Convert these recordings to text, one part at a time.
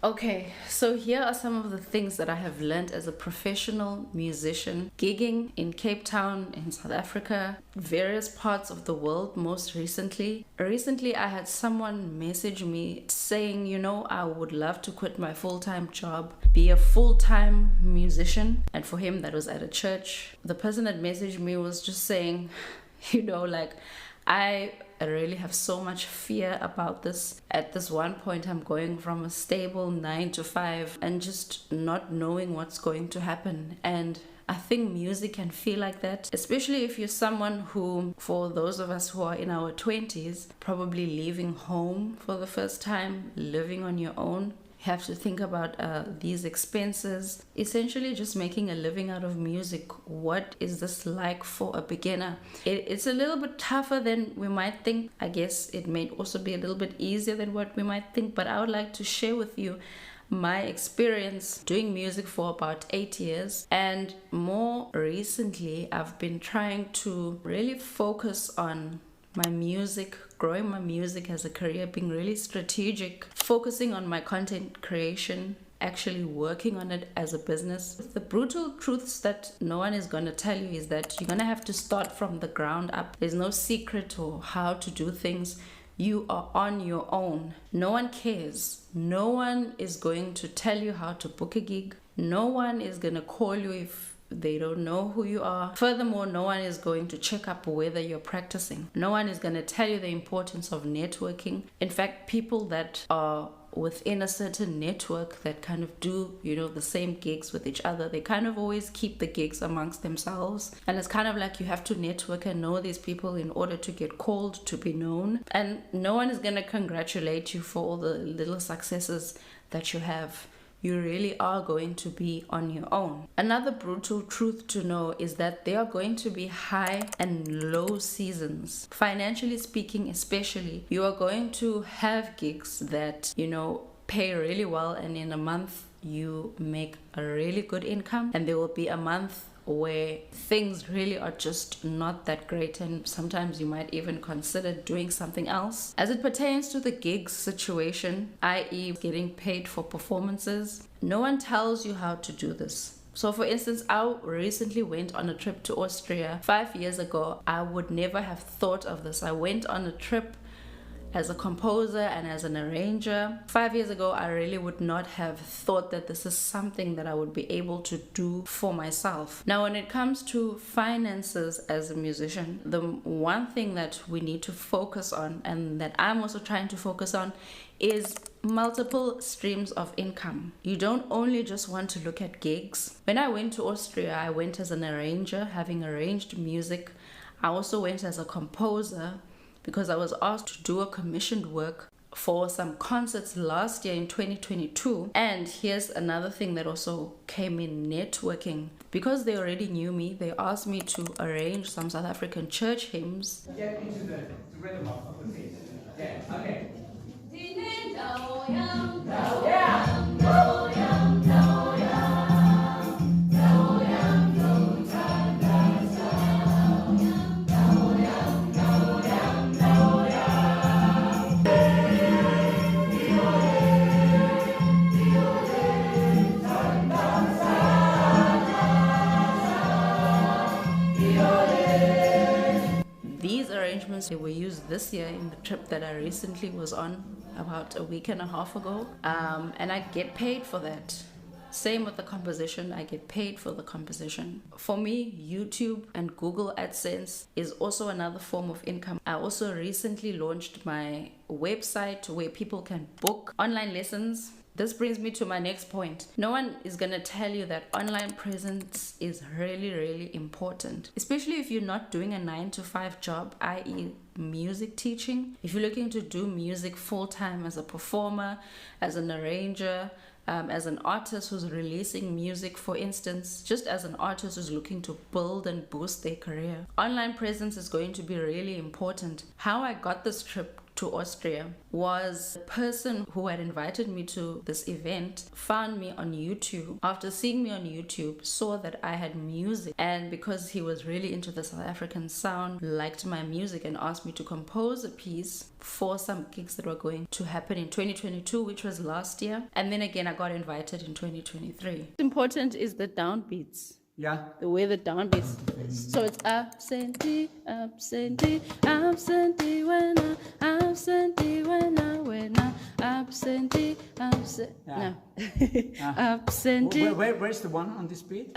Okay, so here are some of the things that I have learned as a professional musician, gigging in Cape Town, in South Africa, various parts of the world most recently. Recently, I had someone message me saying, I would love to quit my full-time job, be a full-time musician. And for him, that was at a church. The person that messaged me was just saying, I really have so much fear about this. At this one point, I'm going from a stable 9 to 5 and just not knowing what's going to happen. And I think music can feel like that, especially if you're someone who, for those of us who are in our 20s, probably leaving home for the first time, living on your own. Have to think about these expenses, essentially just making a living out of music. What is this like for a beginner? It's a little bit tougher than we might think. I guess it may also be a little bit easier than what we might think, but I would like to share with you my experience doing music for about 8 years, and more recently I've been trying to really focus on my music, growing my music as a career, being really strategic, focusing on my content creation, actually working on it as a business. The brutal truths that no one is going to tell you is that you're going to have to start from the ground up. There's no secret or how to do things. You are on your own. No one cares. No one is going to tell you how to book a gig. No one is going to call you if they don't know who you are. Furthermore, no one is going to check up whether you're practicing. No one is going to tell you the importance of networking. In fact, people that are within a certain network that kind of do, the same gigs with each other, they kind of always keep the gigs amongst themselves. And it's kind of like you have to network and know these people in order to get called, to be known. And no one is going to congratulate you for all the little successes that you have. You really are going to be on your own. Another brutal truth to know is that there are going to be high and low seasons. Financially speaking, especially, you are going to have gigs that, pay really well, and in a month you make a really good income, and there will be a month where things really are just not that great, and sometimes you might even consider doing something else. As it pertains to the gigs situation, i.e. getting paid for performances, no one tells you how to do this. So for instance, I recently went on a trip to Austria. 5 years ago, I would never have thought of this. I went on a trip as a composer and as an arranger. 5 years ago, I really would not have thought that this is something that I would be able to do for myself. Now, when it comes to finances as a musician, the one thing that we need to focus on, and that I'm also trying to focus on, is multiple streams of income. You don't only just want to look at gigs. When I went to Austria, I went as an arranger, having arranged music. I also went as a composer, because I was asked to do a commissioned work for some concerts last year in 2022. And here's another thing that also came in: networking. Because they already knew me, they asked me to arrange some South African church hymns. Get into the rhythm of the piece. Yeah, okay. These arrangements, they were used this year in the trip that I recently was on about a week and a half ago, and I get paid for that. Same with the composition, I get paid for the composition. For me, YouTube and Google AdSense is also another form of income. I also recently launched my website where people can book online lessons. This brings me to my next point. No one is going to tell you that online presence is really, really important, especially if you're not doing a 9 to 5 job, i.e. music teaching. If you're looking to do music full-time as a performer, as an arranger, as an artist who's releasing music, for instance, just as an artist who's looking to build and boost their career, online presence is going to be really important. How I got this trip to Austria was the person who had invited me to this event found me on YouTube. After seeing me on YouTube, saw that I had music, and because he was really into the South African sound, liked my music and asked me to compose a piece for some gigs that were going to happen in 2022, which was last year. And then again, I got invited in 2023. Important is the downbeats. Yeah. The way the downbeats. So it's absentee, absentee, absentee when I, absentee when I, absentee, absentee. Yeah. No. Absentee. Where's the one on this beat?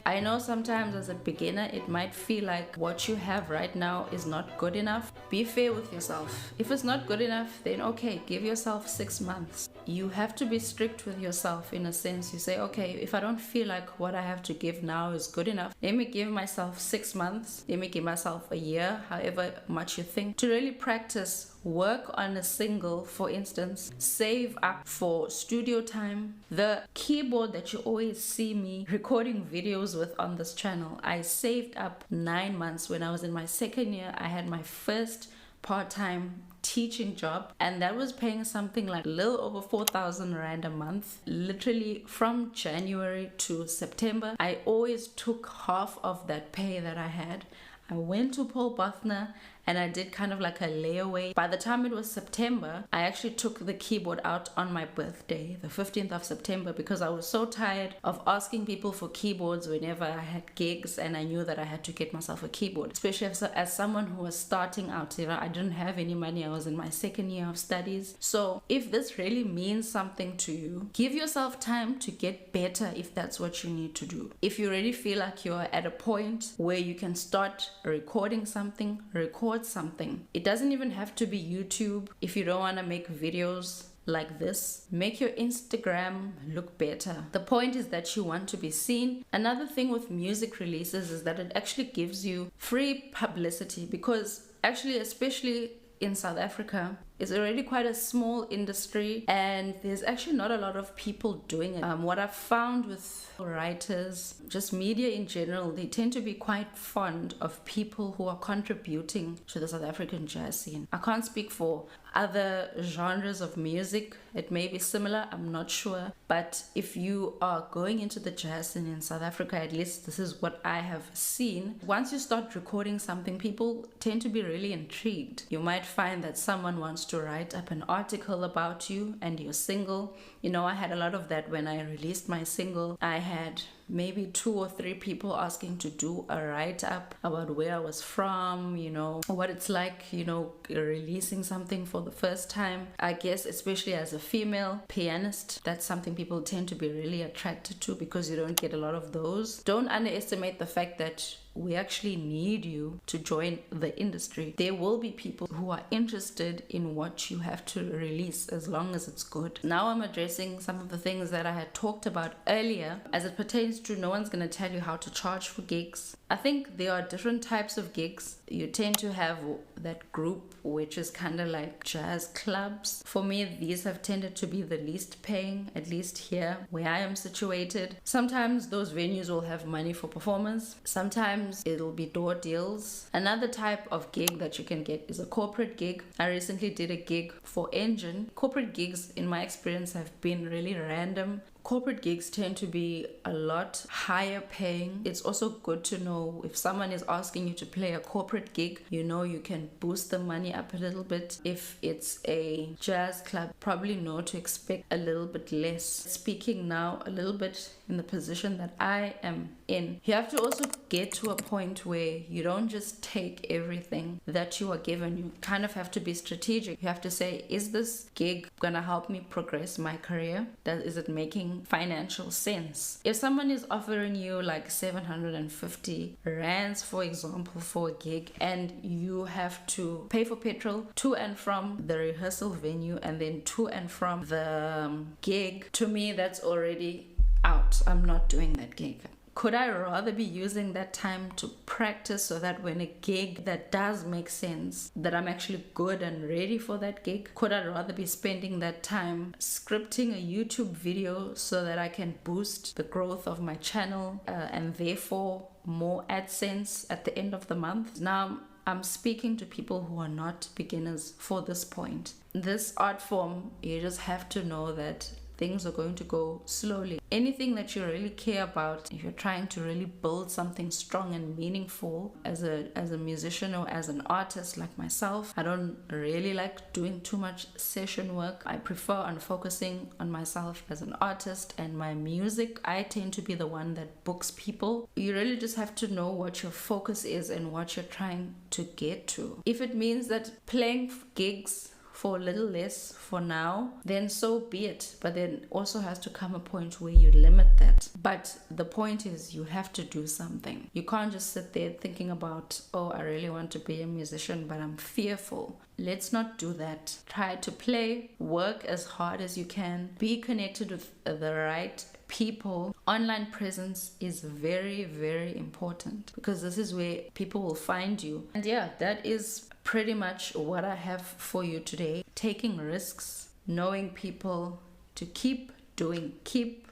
I know sometimes as a beginner it might feel like what you have right now is not good enough. Be fair with yourself. If it's not good enough, then okay, give yourself 6 months. You have to be strict with yourself in a sense. You say, okay, if I don't feel like what I have to give now is good enough, let me give myself 6 months, let me give myself a year, however much you think, to really practice. Work on a single, for instance, save up for studio time. The keyboard that you always see me recording videos with on this channel, I saved up 9 months. When I was in my second year, I had my first part-time teaching job, and that was paying something like a little over 4,000 Rand a month. Literally from January to September, I always took half of that pay that I had. I went to Paul Buthner and I did kind of like a layaway. By the time it was September, I actually took the keyboard out on my birthday, the 15th of September, because I was so tired of asking people for keyboards whenever I had gigs, and I knew that I had to get myself a keyboard, especially as someone who was starting out. You know, I didn't have any money. I was in my second year of studies. So if this really means something to you, give yourself time to get better if that's what you need to do. If you really feel like you're at a point where you can start recording something, record something. It doesn't even have to be YouTube. If you don't want to make videos like this, make your Instagram look better. The point is that you want to be seen. Another thing with music releases is that it actually gives you free publicity, because actually, especially in South Africa, it's already quite a small industry and there's actually not a lot of people doing it. What I've found with writers, just media in general, they tend to be quite fond of people who are contributing to the South African jazz scene. I can't speak for other genres of music. It may be similar, I'm not sure. But if you are going into the jazz scene in South Africa, at least this is what I have seen. Once you start recording something, people tend to be really intrigued. You might find that someone wants to write up an article about you and your single. You know, I had a lot of that when I released my single. I had maybe 2 or 3 people asking to do a write-up about where I was from, you know, what it's like, you know, releasing something for the first time. I guess especially as a female pianist, that's something people tend to be really attracted to, because you don't get a lot of those. Don't underestimate the fact that we actually need you to join the industry. There will be people who are interested in what you have to release, as long as it's good. Now I'm addressing some of the things that I had talked about earlier as it pertains to no one's going to tell you how to charge for gigs. I think there are different types of gigs. You tend to have that group which is kind of like jazz clubs. For me, these have tended to be the least paying, at least here where I am situated. Sometimes those venues will have money for performers. Sometimes it'll be door deals. Another type of gig that you can get is a corporate gig. I recently did a gig for Engine. Corporate gigs, in my experience, have been really random. Corporate gigs tend to be a lot higher paying. It's also good to know if someone is asking you to play a corporate gig, you know you can boost the money up a little bit. If it's a jazz club, probably know to expect a little bit less. Speaking now a little bit in the position that I am in, you have to also get to a point where you don't just take everything that you are given. You kind of have to be strategic. You have to say, is this gig gonna help me progress my career? Is it making making financial sense. If someone is offering you like 750 rands, for example, for a gig, and you have to pay for petrol to and from the rehearsal venue and then to and from the gig, to me that's already out. I'm not doing that gig. Could I rather be using that time to practice so that when a gig that does make sense, that I'm actually good and ready for that gig? Could I rather be spending that time scripting a YouTube video so that I can boost the growth of my channel and therefore more AdSense at the end of the month? Now, I'm speaking to people who are not beginners for this point. This art form, you just have to know that things are going to go slowly. Anything that you really care about, if you're trying to really build something strong and meaningful as a musician or as an artist like myself, I don't really like doing too much session work. I prefer on focusing on myself as an artist and my music. I tend to be the one that books people. You really just have to know what your focus is and what you're trying to get to. If it means that playing gigs for a little less for now, then so be it. But then also has to come a point where you limit that. But the point is, you have to do something. You can't just sit there thinking about, oh, I really want to be a musician, but I'm fearful. Let's not do that. Try to play, work as hard as you can, be connected with the right people. Online presence is very, very important because this is where people will find you. And yeah, that is pretty much what I have for you today. Taking risks, knowing people to keep doing, keep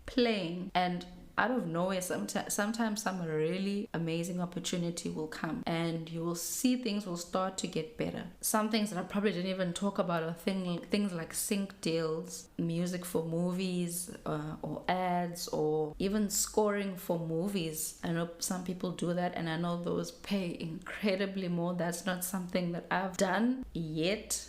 playing, and out of nowhere, sometimes some really amazing opportunity will come and you will see things will start to get better. Some things that I probably didn't even talk about are things like sync deals, music for movies or ads, or even scoring for movies. I know some people do that and I know those pay incredibly more. That's not something that I've done yet.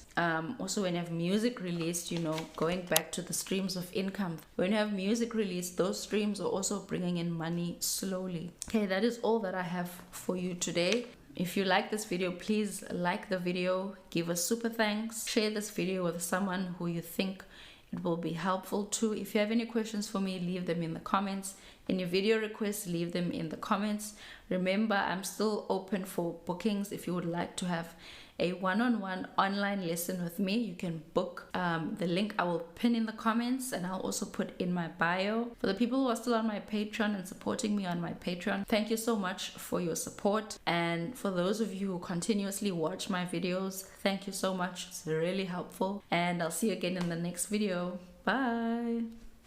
Also, when you have music released, going back to the streams of income, when you have music released, those streams are also bringing in money slowly. Okay, that is all that I have for you today. If you like this video, please like the video, give a super thanks, share this video with someone who you think it will be helpful to. If you have any questions for me, leave them in the comments. Any video requests, leave them in the comments. Remember, I'm still open for bookings. If you would like to have a one-on-one online lesson with me, you can book. The link I will pin in the comments and I'll also put in my bio. For the people who are still on my Patreon and supporting me on my Patreon, thank you so much for your support. And for those of you who continuously watch my videos, thank you so much. It's really helpful. And I'll see you again in the next video. Bye.